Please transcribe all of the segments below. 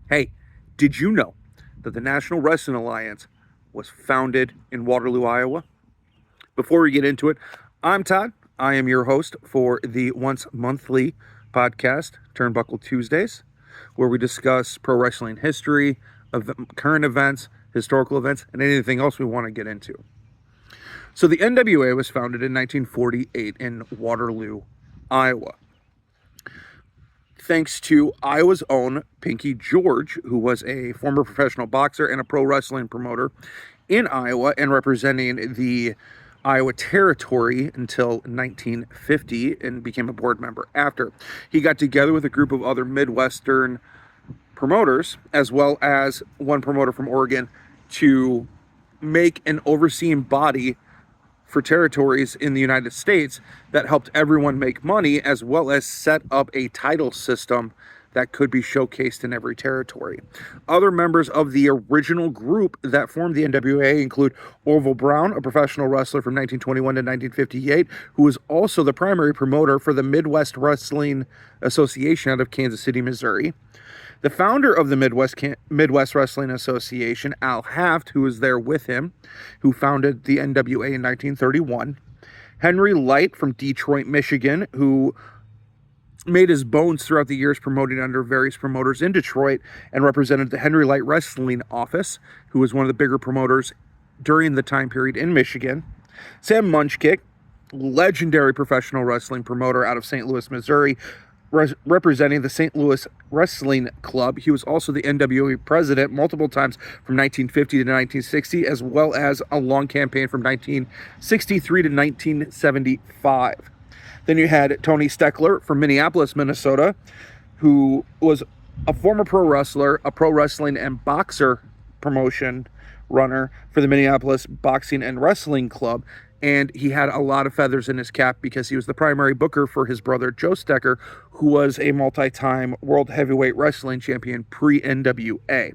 Hey, did you know that the National Wrestling Alliance was founded in Waterloo, Iowa? Before we get into it, I'm Todd. I am your host for the once monthly podcast, Turnbuckle Tuesdays, where we discuss pro wrestling history, current events, historical events, and anything else we want to get into. So the NWA was founded in 1948 in Waterloo, Iowa, thanks to Iowa's own Pinkie George, who was a former professional boxer and a pro wrestling promoter in Iowa and representing the Iowa Territory until 1950 and became a board member after. He got together with a group of other Midwestern promoters, as well as one promoter from Oregon, to make an overseeing body for territories in the United States that helped everyone make money, as well as set up a title system that could be showcased in every territory. Other members of the original group that formed the NWA include Orville Brown, a professional wrestler from 1921 to 1958, who was also the primary promoter for the Midwest Wrestling Association out of Kansas City, Missouri. The founder of the Midwest Wrestling Association, Al Haft, who was there with him, who founded the NWA in 1931. Henry Light from Detroit, Michigan, who made his bones throughout the years promoting under various promoters in Detroit and represented the Henry Light Wrestling Office, who was one of the bigger promoters during the time period in Michigan. Sam Muchnick, legendary professional wrestling promoter out of St. Louis, Missouri, representing the St. Louis Wrestling Club. He was also the NWA president multiple times from 1950 to 1960, as well as a long campaign from 1963 to 1975. Then you had Tony Stecher from Minneapolis, Minnesota, who was a former pro wrestler, a pro wrestling and boxer promotion runner for the Minneapolis Boxing and Wrestling Club. And he had a lot of feathers in his cap because he was the primary booker for his brother, Joe Stecher, who was a multi-time world heavyweight wrestling champion pre-NWA.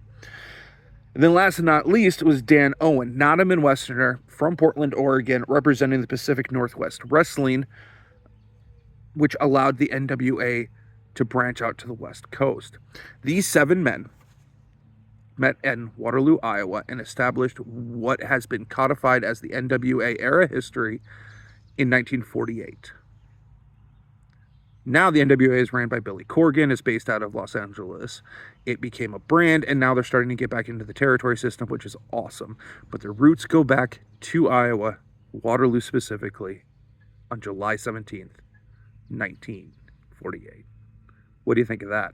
And then last but not least was Dan Owen, not a Midwesterner, from Portland, Oregon, representing the Pacific Northwest Wrestling, which allowed the NWA to branch out to the West Coast. These 7 men met in Waterloo, Iowa, and established what has been codified as the NWA era history in 1948. Now the NWA is ran by Billy Corgan. It's based out of Los Angeles. It became a brand, and now they're starting to get back into the territory system, which is awesome. But their roots go back to Iowa, Waterloo specifically, on July 17th, 1948. What do you think of that?